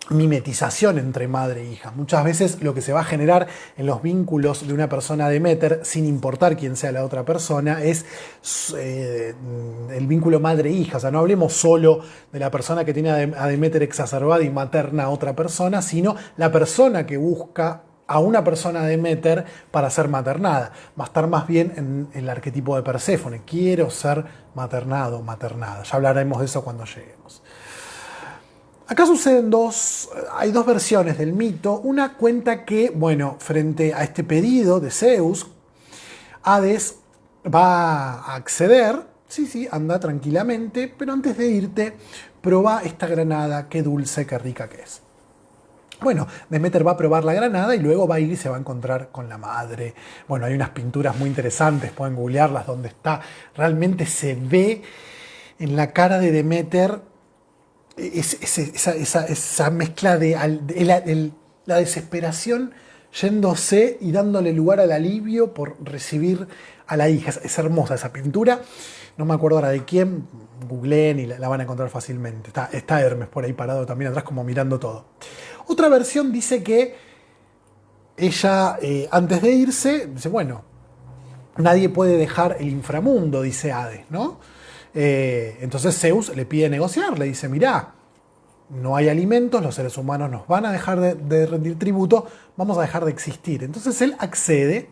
A: mimetización entre madre e hija. Muchas veces lo que se va a generar en los vínculos de una persona Demeter, sin importar quién sea la otra persona, es el vínculo madre-hija. O sea, no hablemos solo de la persona que tiene a Demeter exacerbada y materna a otra persona, sino la persona que busca a una persona Demeter para ser maternada. Va a estar más bien en el arquetipo de Perséfone. Quiero ser maternado, maternada. Ya hablaremos de eso cuando lleguemos. Acá suceden hay dos versiones del mito. Una cuenta que, bueno, frente a este pedido de Zeus, Hades va a acceder. Sí, anda tranquilamente, pero antes de irte, probá esta granada, qué dulce, qué rica que es. Bueno, Demeter va a probar la granada y luego va a ir y se va a encontrar con la madre. Bueno, hay unas pinturas muy interesantes, pueden googlearlas donde está. Realmente se ve en la cara de Demeter esa mezcla de la desesperación yéndose y dándole lugar al alivio por recibir a la hija. Es hermosa esa pintura, no me acuerdo ahora de quién, googleen y la van a encontrar fácilmente. Está Hermes por ahí parado también atrás como mirando todo. Otra versión dice que ella, antes de irse, dice, bueno, nadie puede dejar el inframundo, dice Hades, ¿no? Entonces Zeus le pide negociar, le dice, mirá, no hay alimentos, los seres humanos nos van a dejar de rendir tributo, vamos a dejar de existir. Entonces él accede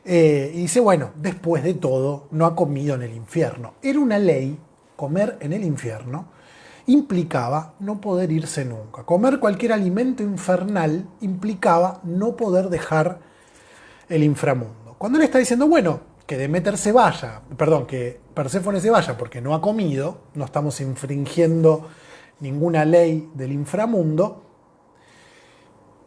A: y dice, bueno, después de todo, no ha comido en el infierno. Era una ley, comer en el infierno implicaba no poder irse nunca. Comer cualquier alimento infernal implicaba no poder dejar el inframundo. Cuando él está diciendo, bueno, que Deméter se vaya, perdón, que Perséfone se vaya porque no ha comido, no estamos infringiendo ninguna ley del inframundo,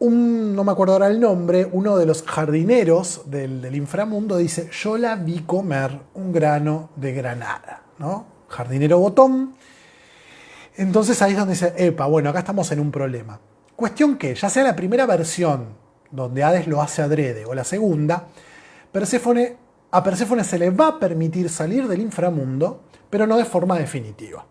A: no me acuerdo ahora el nombre, uno de los jardineros del inframundo dice, yo la vi comer un grano de granada, ¿no? Jardinero botón. Entonces ahí es donde dice, epa, bueno, acá estamos en un problema. Cuestión que, ya sea la primera versión, donde Hades lo hace adrede, o la segunda, a Perséfone se le va a permitir salir del inframundo, pero no de forma definitiva.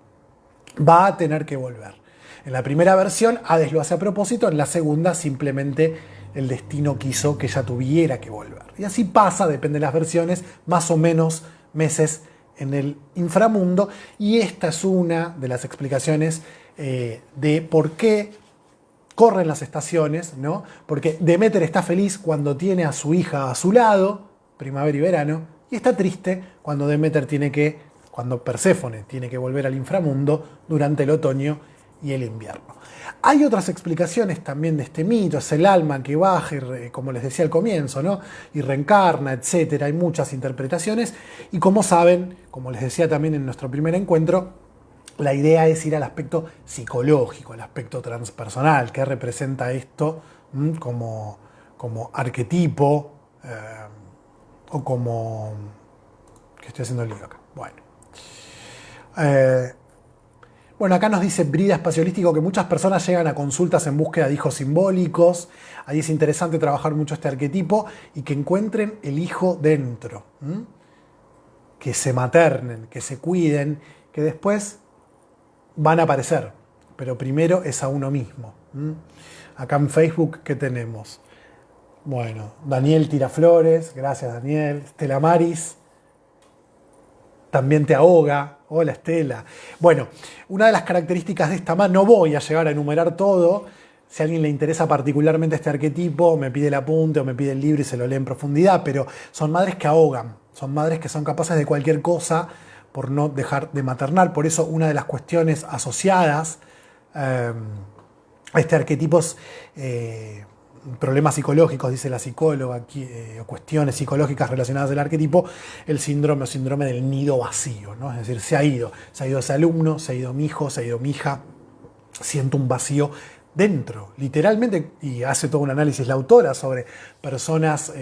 A: Va a tener que volver. En la primera versión, Hades lo hace a propósito, en la segunda simplemente el destino quiso que ella tuviera que volver. Y así pasa, depende de las versiones, más o menos meses en el inframundo, y esta es una de las explicaciones de por qué corren las estaciones, ¿no? Porque Deméter está feliz cuando tiene a su hija a su lado, primavera y verano, y está triste cuando cuando Perséfone tiene que volver al inframundo durante el otoño y el invierno. Hay otras explicaciones también de este mito, es el alma que baja, como les decía al comienzo, ¿no? Y reencarna, etc. Hay muchas interpretaciones y como saben, como les decía también en nuestro primer encuentro, la idea es ir al aspecto psicológico, al aspecto transpersonal, que representa esto como arquetipo o como... ¿Qué estoy haciendo el lío acá? Bueno, acá nos dice Brida Espaciolístico que muchas personas llegan a consultas en búsqueda de hijos simbólicos. Ahí es interesante trabajar mucho este arquetipo y que encuentren el hijo dentro. Que se maternen, que se cuiden, que después van a aparecer. Pero primero es a uno mismo. Acá en Facebook, ¿qué tenemos? Bueno, Daniel Tiraflores, gracias Daniel. Estela Maris, también te ahoga. Hola Estela. Bueno, una de las características de esta madre, no voy a llegar a enumerar todo, si a alguien le interesa particularmente este arquetipo, me pide el apunte o me pide el libro y se lo lee en profundidad, pero son madres que ahogan, son madres que son capaces de cualquier cosa por no dejar de maternar. Por eso una de las cuestiones asociadas a este arquetipo es problemas psicológicos, dice la psicóloga, o cuestiones psicológicas relacionadas al arquetipo, el síndrome del nido vacío, ¿no? Es decir, se ha ido ese alumno, se ha ido mi hijo, se ha ido mi hija, siento un vacío dentro, literalmente, y hace todo un análisis la autora sobre personas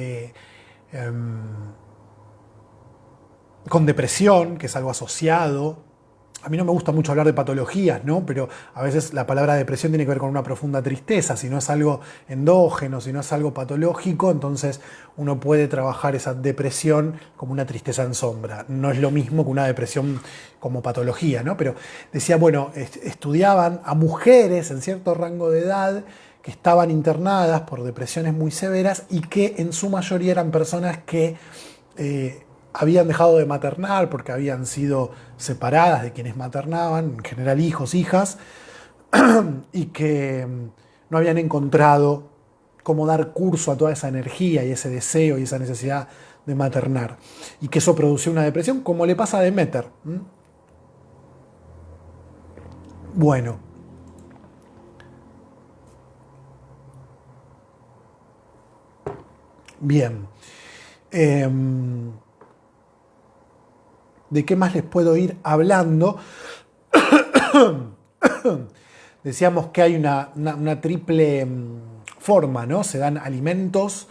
A: con depresión, que es algo asociado. A mí no me gusta mucho hablar de patologías, ¿no? Pero a veces la palabra depresión tiene que ver con una profunda tristeza. Si no es algo endógeno, si no es algo patológico, entonces uno puede trabajar esa depresión como una tristeza en sombra. No es lo mismo que una depresión como patología, ¿no? Pero decía, bueno, estudiaban a mujeres en cierto rango de edad que estaban internadas por depresiones muy severas y que en su mayoría eran personas que habían dejado de maternar porque habían sido separadas de quienes maternaban, en general hijos, hijas, y que no habían encontrado cómo dar curso a toda esa energía y ese deseo y esa necesidad de maternar. Y que eso produció una depresión, como le pasa a Deméter. Bueno. Bien. ¿De qué más les puedo ir hablando? Decíamos que hay una triple forma, ¿no? Se dan alimentos,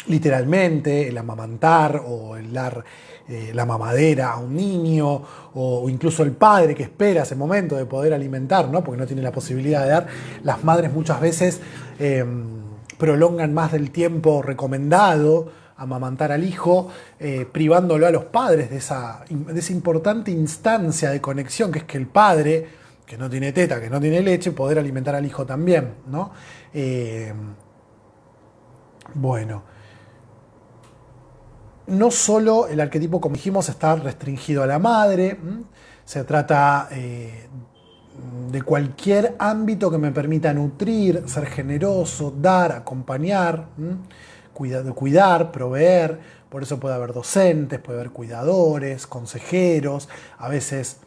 A: literalmente, el amamantar o el dar la mamadera a un niño, o incluso el padre que espera ese momento de poder alimentar, ¿no? Porque no tiene la posibilidad de dar. Las madres muchas veces prolongan más del tiempo recomendado amamantar al hijo, privándolo a los padres de esa importante instancia de conexión, que es que el padre que no tiene teta, que no tiene leche, poder alimentar al hijo también, ¿no? Bueno, no solo el arquetipo, como dijimos, está restringido a la madre, se trata de cualquier ámbito que me permita nutrir, ser generoso, dar, acompañar, cuidar, proveer. Por eso puede haber docentes, puede haber cuidadores, consejeros, a veces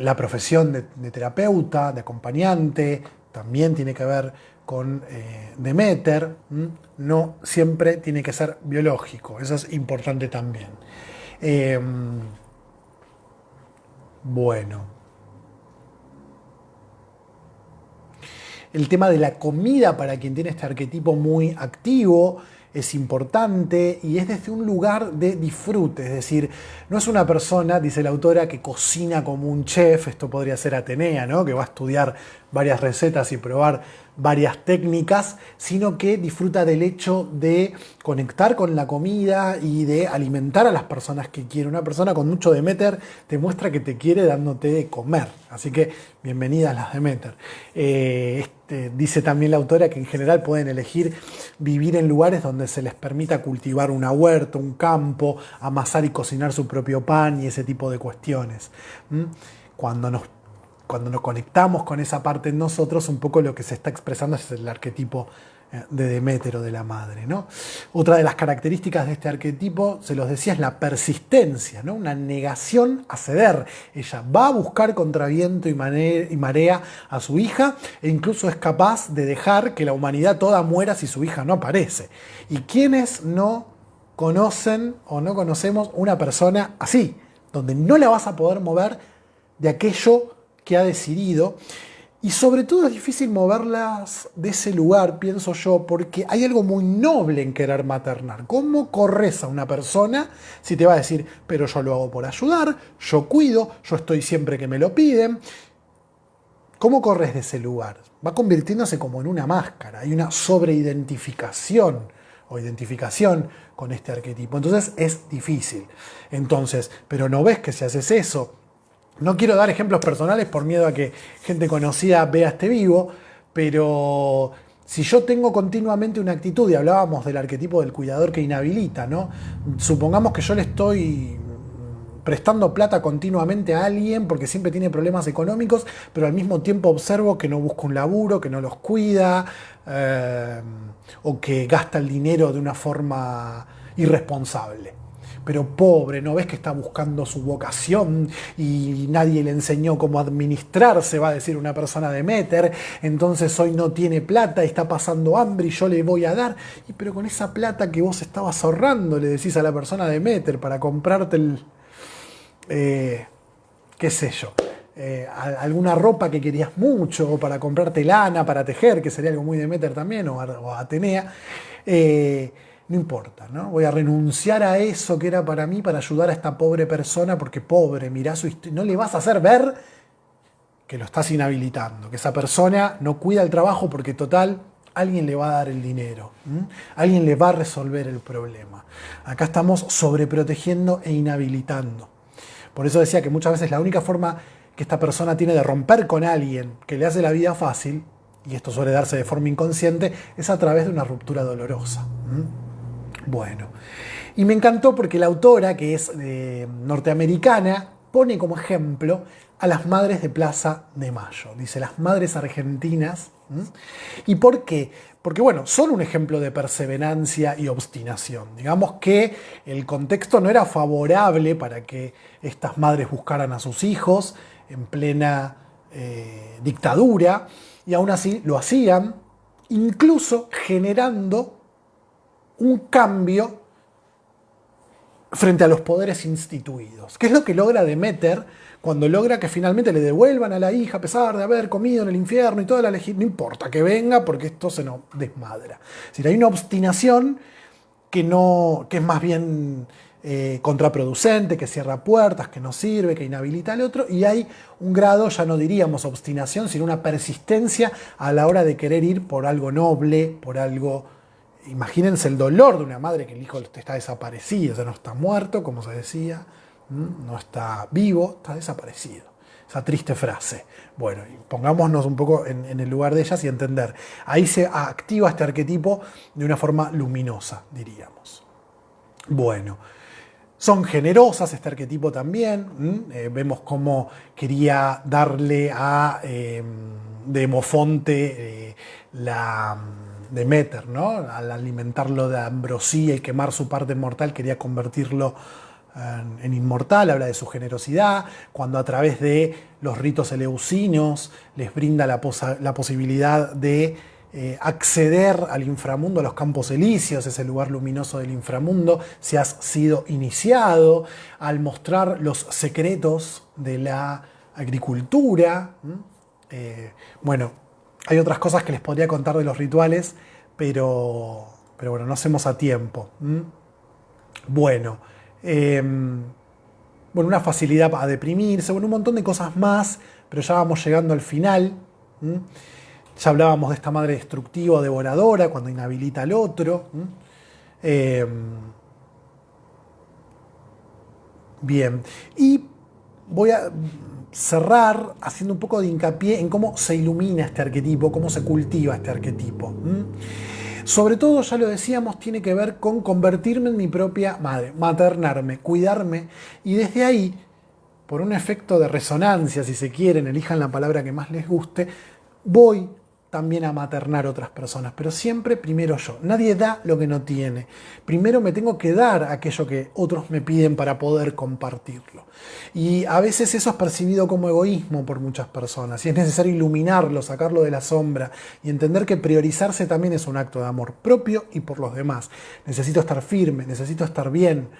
A: la profesión de terapeuta, de acompañante, también tiene que ver con Demeter. No siempre tiene que ser biológico, eso es importante también. Bueno. El tema de la comida para quien tiene este arquetipo muy activo es importante y es desde un lugar de disfrute, es decir, no es una persona, dice la autora, que cocina como un chef, esto podría ser Atenea, ¿no? Que va a estudiar varias recetas y probar varias técnicas, sino que disfruta del hecho de conectar con la comida y de alimentar a las personas que quiere. Una persona con mucho Demeter te muestra que te quiere dándote de comer, así que bienvenidas las Demeter. Dice también la autora que en general pueden elegir vivir en lugares donde se les permita cultivar una huerta, un campo, amasar y cocinar su propio pan y ese tipo de cuestiones. Cuando nos conectamos con esa parte en nosotros, un poco lo que se está expresando es el arquetipo de Deméter o de la madre, ¿no? Otra de las características de este arquetipo, se los decía, es la persistencia, ¿no? Una negación a ceder. Ella va a buscar contra viento y marea a su hija e incluso es capaz de dejar que la humanidad toda muera si su hija no aparece. ¿Y quiénes no conocen o no conocemos una persona así, donde no la vas a poder mover de aquello que ha decidido? Y sobre todo es difícil moverlas de ese lugar, pienso yo, porque hay algo muy noble en querer maternar. ¿Cómo corres a una persona si te va a decir, pero yo lo hago por ayudar, yo cuido, yo estoy siempre que me lo piden? ¿Cómo corres de ese lugar? Va convirtiéndose como en una máscara, hay una sobreidentificación o identificación con este arquetipo. Entonces es difícil. Entonces, pero no ves que si haces eso, no quiero dar ejemplos personales por miedo a que gente conocida vea este vivo, pero si yo tengo continuamente una actitud, y hablábamos del arquetipo del cuidador que inhabilita, ¿no? Supongamos que yo le estoy prestando plata continuamente a alguien porque siempre tiene problemas económicos, pero al mismo tiempo observo que no busca un laburo, que no los cuida, o que gasta el dinero de una forma irresponsable. Pero pobre, ¿no ves que está buscando su vocación y nadie le enseñó cómo administrarse, va a decir una persona de Demeter? Entonces hoy no tiene plata y está pasando hambre y yo le voy a dar. Pero con esa plata que vos estabas ahorrando, le decís a la persona de Demeter para comprarte qué sé yo, alguna ropa que querías mucho, o para comprarte lana, para tejer, que sería algo muy Demeter también, o Atenea. No importa, ¿no? Voy a renunciar a eso que era para mí para ayudar a esta pobre persona, porque pobre, mirá su historia. No le vas a hacer ver que lo estás inhabilitando, que esa persona no cuida el trabajo porque total, alguien le va a dar el dinero, alguien le va a resolver el problema. Acá estamos sobreprotegiendo e inhabilitando. Por eso decía que muchas veces la única forma que esta persona tiene de romper con alguien que le hace la vida fácil, y esto suele darse de forma inconsciente, es a través de una ruptura dolorosa. Bueno, y me encantó porque la autora, que es norteamericana, pone como ejemplo a las madres de Plaza de Mayo. Dice, las madres argentinas. ¿Y por qué? Porque, bueno, son un ejemplo de perseverancia y obstinación. Digamos que el contexto no era favorable para que estas madres buscaran a sus hijos en plena dictadura, y aún así lo hacían, incluso generando un cambio frente a los poderes instituidos. ¿Qué es lo que logra Demeter cuando logra que finalmente le devuelvan a la hija a pesar de haber comido en el infierno y toda la legislación? No importa que venga porque esto se nos desmadra. Es decir, hay una obstinación que es más bien contraproducente, que cierra puertas, que no sirve, que inhabilita al otro, y hay un grado, ya no diríamos obstinación, sino una persistencia a la hora de querer ir por algo noble, por algo. Imagínense el dolor de una madre que el hijo está desaparecido, o sea, no está muerto, como se decía, no está vivo, está desaparecido. esa triste frase. Bueno, pongámonos un poco en el lugar de ellas y entender. Ahí se activa este arquetipo de una forma luminosa, diríamos. Bueno, son generosas este arquetipo también. Vemos cómo quería darle a Demofonte la Demeter, ¿no? Al alimentarlo de ambrosía y quemar su parte mortal, quería convertirlo en inmortal. Habla de su generosidad, cuando a través de los ritos eleusinos les brinda la posibilidad de acceder al inframundo, a los campos elíseos, ese lugar luminoso del inframundo, si has sido iniciado, al mostrar los secretos de la agricultura. Bueno, hay otras cosas que les podría contar de los rituales, pero bueno, no hacemos a tiempo. Bueno, una facilidad a deprimirse, bueno, un montón de cosas más, pero ya vamos llegando al final. Ya hablábamos de esta madre destructiva o devoradora cuando inhabilita al otro. Bien, y voy a cerrar haciendo un poco de hincapié en cómo se ilumina este arquetipo, cómo se cultiva este arquetipo. Sobre todo, ya lo decíamos, tiene que ver con convertirme en mi propia madre, maternarme, cuidarme, y desde ahí, por un efecto de resonancia, si se quieren, elijan la palabra que más les guste, voy también a maternar otras personas, pero siempre primero yo. Nadie da lo que no tiene. Primero me tengo que dar aquello que otros me piden para poder compartirlo. Y a veces eso es percibido como egoísmo por muchas personas y es necesario iluminarlo, sacarlo de la sombra y entender que priorizarse también es un acto de amor propio y por los demás. Necesito estar firme, necesito estar bien.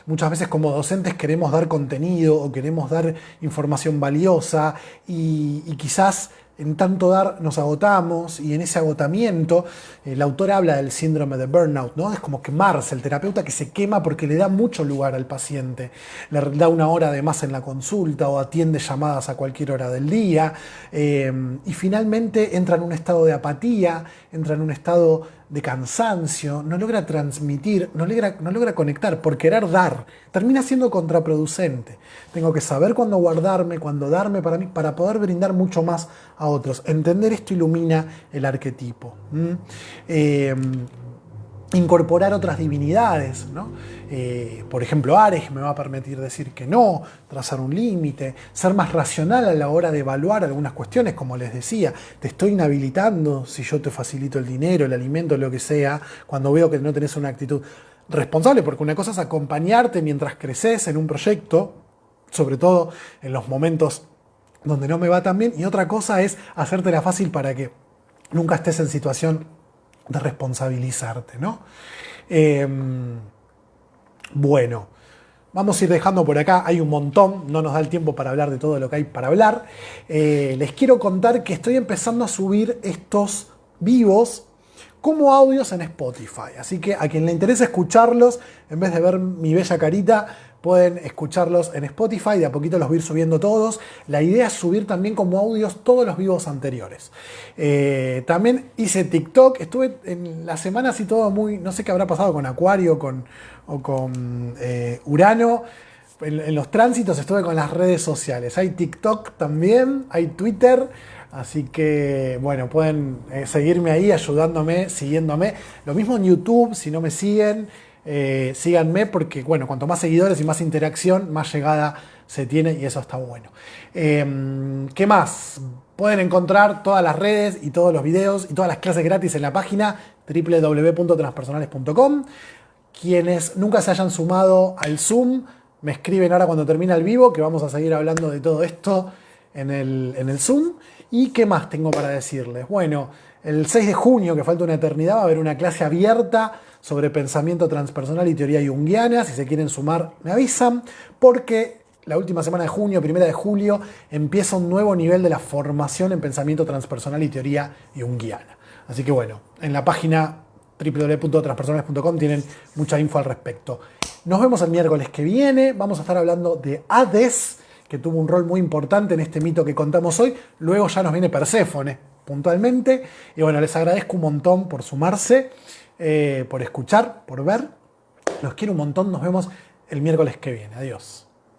A: Muchas veces como docentes queremos dar contenido o queremos dar información valiosa y quizás en tanto dar nos agotamos, y en ese agotamiento el autor habla del síndrome de burnout, ¿no? Es como quemarse, el terapeuta que se quema porque le da mucho lugar al paciente, le da una hora de más en la consulta o atiende llamadas a cualquier hora del día, y finalmente entra en un estado de apatía, entra en un estado de cansancio, no logra transmitir, no logra conectar por querer dar, termina siendo contraproducente. Tengo que saber cuándo guardarme, cuándo darme para mí, para poder brindar mucho más a otros. Entender esto ilumina el arquetipo. Incorporar otras divinidades, ¿no? Por ejemplo, Ares me va a permitir decir que no, trazar un límite, ser más racional a la hora de evaluar algunas cuestiones, como les decía, te estoy inhabilitando si yo te facilito el dinero, el alimento, lo que sea, cuando veo que no tenés una actitud responsable, porque una cosa es acompañarte mientras creces en un proyecto, sobre todo en los momentos donde no me va tan bien, y otra cosa es hacértela fácil para que nunca estés en situación de responsabilizarte, ¿no? Bueno, vamos a ir dejando por acá, hay un montón, no nos da el tiempo para hablar de todo lo que hay para hablar. Les quiero contar que estoy empezando a subir estos vivos como audios en Spotify, así que a quien le interese escucharlos, en vez de ver mi bella carita, pueden escucharlos en Spotify, de a poquito los voy a ir subiendo todos. La idea es subir también como audios todos los vivos anteriores. También hice TikTok, estuve en la semana así todo muy, no sé qué habrá pasado con Acuario o con Urano. En los tránsitos estuve con las redes sociales. Hay TikTok también, hay Twitter. Así que, bueno, pueden seguirme ahí, ayudándome, siguiéndome. Lo mismo en YouTube, si no me siguen. Síganme porque, bueno, cuanto más seguidores y más interacción, más llegada se tiene y eso está bueno. ¿Qué más? Pueden encontrar todas las redes y todos los videos y todas las clases gratis en la página www.transpersonales.com. Quienes nunca se hayan sumado al Zoom, me escriben ahora cuando termine el vivo, que vamos a seguir hablando de todo esto en el Zoom. ¿Y qué más tengo para decirles? Bueno, el 6 de junio, que falta una eternidad, va a haber una clase abierta sobre pensamiento transpersonal y teoría junguiana. Si se quieren sumar, me avisan, porque la última semana de junio, primera de julio, empieza un nuevo nivel de la formación en pensamiento transpersonal y teoría junguiana. Así que bueno, en la página www.transpersonales.com tienen mucha info al respecto. Nos vemos el miércoles que viene. Vamos a estar hablando de Hades, que tuvo un rol muy importante en este mito que contamos hoy. Luego ya nos viene Perséfone, puntualmente. Y bueno, les agradezco un montón por sumarse, por escuchar, por ver. Los quiero un montón. Nos vemos el miércoles que viene. Adiós.